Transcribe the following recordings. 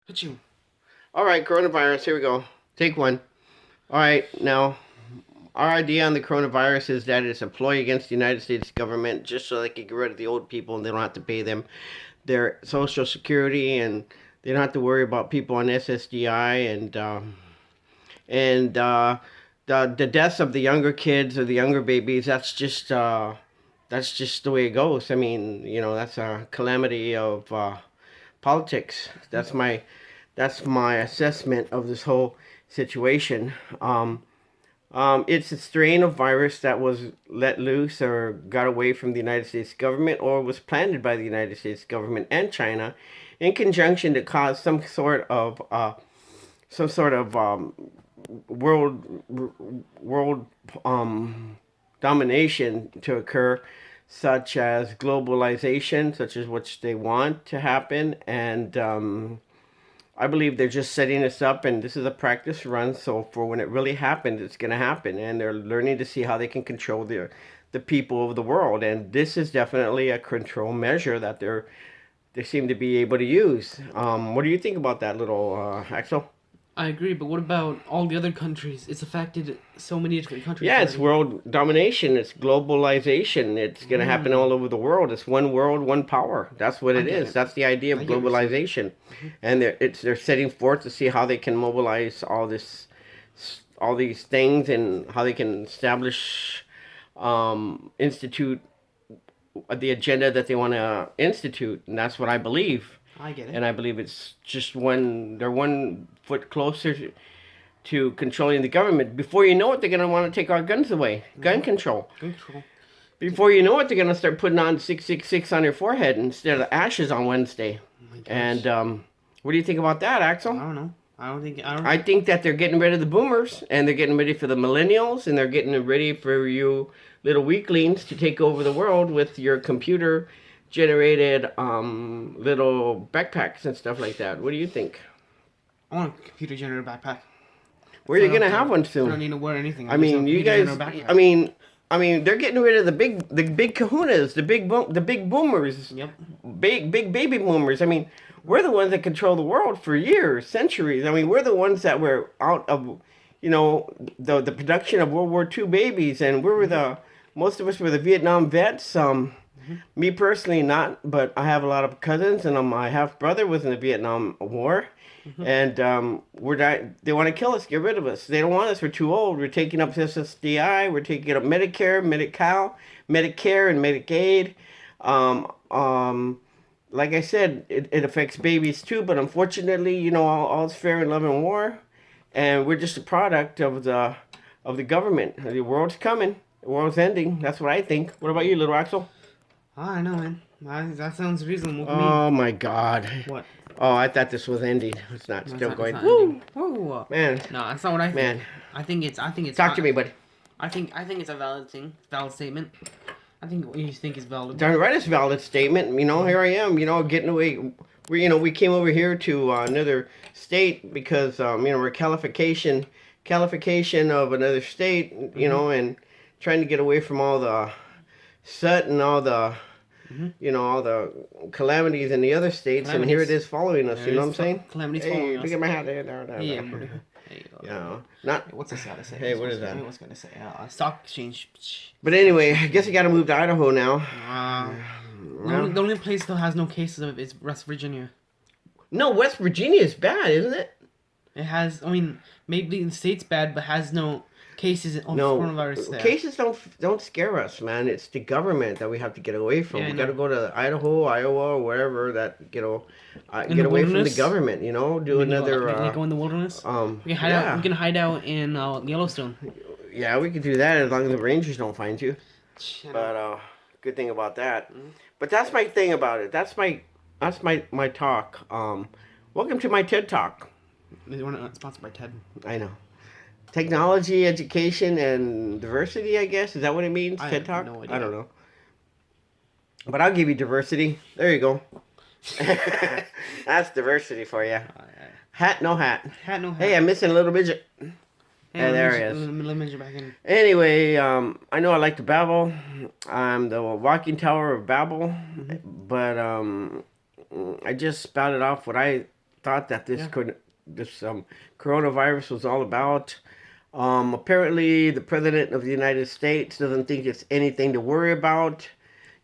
Achoo. All right, coronavirus. Here we go. Take one. All right, now our idea on the coronavirus is that it's a ploy against the United States government just so they can get rid of the old people and they don't have to pay them their social security and they don't have to worry about people on SSDI and the deaths of the younger kids or the younger babies. That's just the way it goes. I mean, that's a calamity of politics. That's my assessment of this whole situation. It's a strain of virus that was let loose or got away from the United States government or was planted by the United States government and China in conjunction to cause some sort of world world domination to occur, such as globalization, such as which they want to happen, and I believe they're just setting this up, and this is a practice run. So for when it really happens, it's going to happen, and they're learning to see how they can control the people of the world. And this is definitely a control measure that they seem to be able to use. What do you think about that, little Axel? I agree, but what about all the other countries? It's affected so many different countries Yeah, it's already. world domination. It's globalization. It's going to happen all over the world. It's one world, one power. That's what I it get is. it. That's the idea of I get what you're saying. globalization, and they're setting forth to see how they can mobilize all these things and how they can establish, institute the agenda that they want to institute, and that's what I believe. I get it. And I believe it's just they're one foot closer to controlling the government. Before you know it, they're going to want to take our guns away. Gun control. Gun control. Before you know it, they're going to start putting on 666 on your forehead instead of ashes on Wednesday. Oh my gosh. And what do you think about that, I Axel? don't know. I don't think. I don't. I think that they're getting rid of the boomers and they're getting ready for the millennials and they're getting ready for you little weaklings to take over the world with your computer generated little backpacks and stuff like that. What do you think? I want a computer generated backpack. Where are you gonna have one I don't soon? need to wear anything. I mean, you guys. Backpack. I mean, they're getting rid of the big Kahunas, the big boomers, Yep. big baby boomers. I mean, we're the ones that control the world for years, centuries. I mean, we're the ones that were out of, the production of World War II babies, and we were the most of us were the Vietnam vets. Me personally, not, but I have a lot of cousins, and my half brother was in the Vietnam War, and they want to kill us, get rid of us. They don't want us. We're too old. We're taking up SSDI. We're taking up Medicare, Medi-Cal, Medicare, and Medicaid. Um, um, like I said, it affects babies too, but unfortunately, all's fair in love and war, and we're just a product of the government. The world's coming. The world's ending. That's what I think. What about you, little Axel? I know, man. That sounds reasonable to me. Oh my God. What? Oh, I thought this was ending. It's not. Still It's going. not Woo, ending. Woo. man, No, that's not what I think. man. I think it's. Talk to me, buddy. I think it's a valid thing, valid statement. I think what you think is valid. Darn right, it's a valid statement. Here I am. Getting away. We came over here to another state because we're calification of another state. And trying to get away from all the soot and all the all the calamities in the other states, and here it is following us. You know what I'm saying? Calamities Hey, following look us. at my hat there. Yeah. Not. What's this gotta say? Hey, what is that? I was gonna say stock exchange. But anyway, I guess I got to move to Idaho now. The only place that has no cases of it is West Virginia. No, West Virginia is bad, isn't it? It has. I mean, maybe the state's bad, but has no cases of coronavirus there. Cases don't scare us, man. It's the government that we have to get away from. Yeah, I We got to know. go to Idaho, Iowa, or wherever that In get the away from the wilderness? government. Do We can go- another. we can go in the wilderness. We can hide yeah. out. We can hide out in Yellowstone. Yeah, we could do that as long as the Rangers don't find you. You know. But good thing about that. Mhm. But that's my thing about it. That's my talk. Welcome to my TED Talk. We're not sponsored by Ted. I know. Technology, education, and diversity, I guess. Is that what it means? I TED have Talk? no idea. I don't know. But I'll give you diversity. There you go. That's diversity for you. Hat, no hat. Hat no hat. Hey, I'm missing a little midget. Hey, there he let is. me measure back in. Anyway, I know I like to babble. I'm the walking tower of babble. But I just spouted off what I thought that this coronavirus was all about. Apparently, the president of the United States doesn't think it's anything to worry about.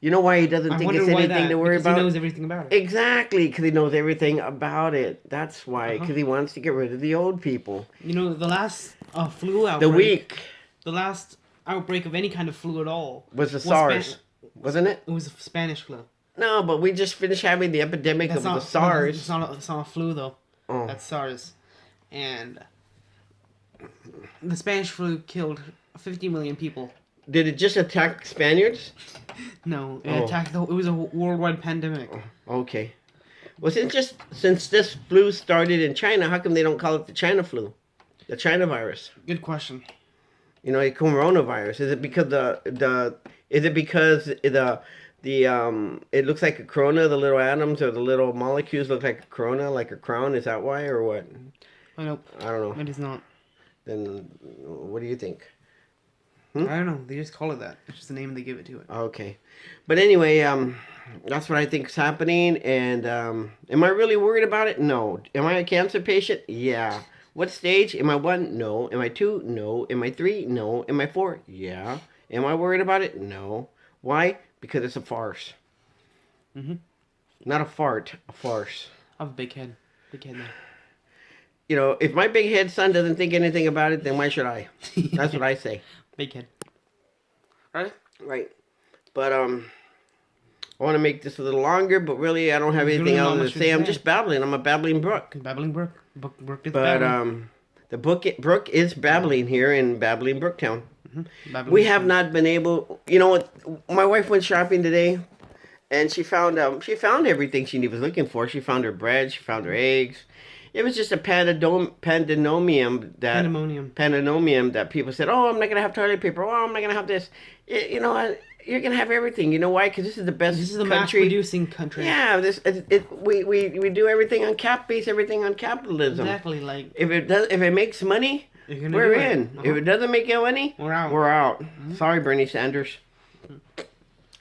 You know why he doesn't think it's anything to worry about? Because he knows everything about it. Exactly, because he knows everything about it. That's why, because he wants to get rid of the old people. You know, the last flu outbreak. The last outbreak of any kind of flu at all was the SARS, wasn't it? It was a Spanish flu. No, but we just finished having the epidemic of the SARS. It's not a flu though. Oh. That's SARS, and the Spanish flu killed 50 million people. Did it just attack Spaniards? No, it attacked it was a worldwide pandemic. Okay. Well, since this flu started in China, how come they don't call it the China flu? The China virus? Good question. You know, a coronavirus. Is it because it looks like a corona, the little atoms or the little molecules look like a corona, like a crown? Is that why or what? Nope. I don't know. It is not. Then what do you think? I don't know. They just call it that. It's just the name they give it to it. Okay. But anyway, that's what I think is happening. And am I really worried about it? No. Am I a cancer patient? Yeah. What stage? Am I 1? No. Am I 2? No. Am I 3? No. Am I 4? Yeah. Am I worried about it? No. Why? Because it's a farce. Mm-hmm. Not a fart, a farce. I have a big head. Big head now. You know, if my big head son doesn't think anything about it, then why should I? That's what I say. Big head. Right. But I want to make this a little longer, but really I don't have anything else to say. I'm just babbling. I'm a babbling brook. Babbling brook. Brook is but babbling. The brook is babbling here in Babbling Brooktown. Mm-hmm. We have not been able. You know what? My wife went shopping today, and she found everything she was looking for. She found her bread. She found her eggs. It was just a pandemonium that people said, "Oh, I'm not gonna have toilet paper. Oh, I'm not gonna have this." You know, you're gonna have everything. You know why? Because this is the best. This is the mass-producing country. Yeah, we do everything on base everything on capitalism. Exactly, like if it makes money, we're in. If it doesn't make any money, we're out. We're out. Mm-hmm. Sorry, Bernie Sanders.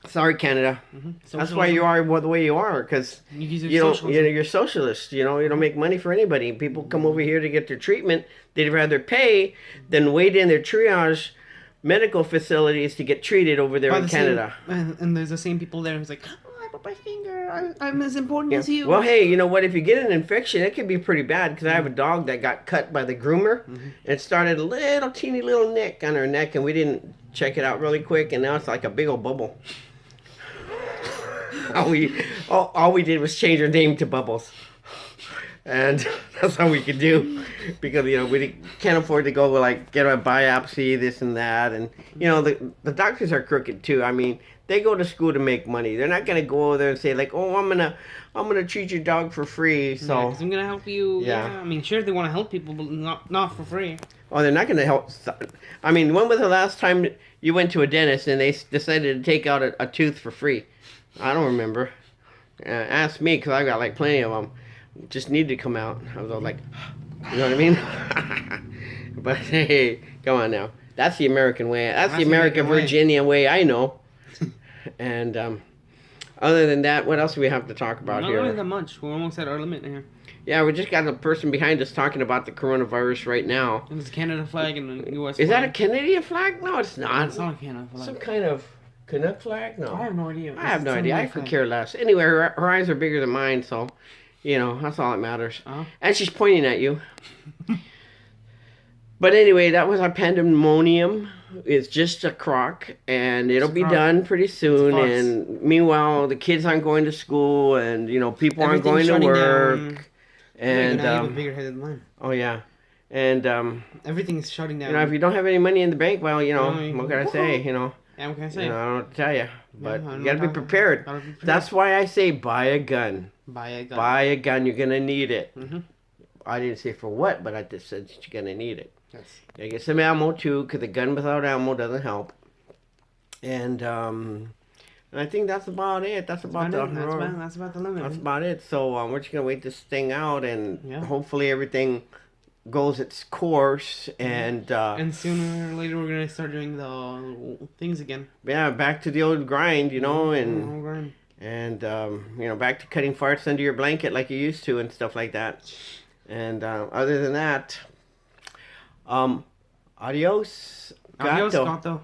Sorry, Canada. Mm-hmm. That's why you are the way you are, because you're socialist. You know, you don't make money for anybody. People come over here to get their treatment. They'd rather pay than wait in their triage medical facilities to get treated over there in Canada. And there's the same people there who's like, "Oh, I put my finger. I'm as important as you." Well, hey, you know what? If you get an infection, it can be pretty bad. Because I have a dog that got cut by the groomer, and it started a teeny little nick on her neck, and we didn't check it out really quick, and now it's like a big old bubble. All we did was change her name to Bubbles, and that's all we could do, because we can't afford to go get a biopsy, this and that, and the doctors are crooked too. I mean, they go to school to make money. They're not gonna go over there and say "Oh, I'm gonna treat your dog for free." So yeah, 'cause I'm gonna help you. Yeah. I mean, sure, they want to help people, but not for free. Oh, they're not gonna help. I mean, when was the last time you went to a dentist and they decided to take out a tooth for free? I don't remember. Ask me, because I got plenty of them. Just need to come out. I was all like, you know what I mean? But hey, come on now. That's the American way. That's the American Virginia way I know. And other than that, what else do we have to talk about here? Not really that much. We're almost at our limit here. Yeah, we just got a person behind us talking about the coronavirus right now. And there's a Canada flag and the U.S. Is flag. that a Canadian flag? No, it's not. It's not a Canada flag. Some kind of Canuck flag? No. I have no idea. I have no idea. I could care less. Anyway, her eyes are bigger than mine, so, that's all that matters. Uh-huh. And she's pointing at you. But anyway, that was our pandemonium. It's just a crock, and it'll be done pretty soon. And meanwhile, the kids aren't going to school, and, people aren't going to work. Down. And I have a bigger head than mine. Oh, yeah. And everything's shutting down. if you don't have any money in the bank, well, what can I say, Yeah, what can I say? I don't know what to tell you, but Yeah, you gotta be prepared. That's why I say buy a gun. Buy a gun. Buy a gun. You're gonna need it. Mm-hmm. I didn't say for what, but I just said that you're gonna need it. Yes. You gotta get some ammo too, because a gun without ammo doesn't help. And I think that's about it. That's about the limit. That's about it. So we're just gonna wait this thing out, and hopefully everything goes its course, and sooner or later we're gonna start doing the things again. Yeah, back to the old grind, and And back to cutting farts under your blanket like you used to and stuff like that. And other than that, adios, Adios, gato. gato.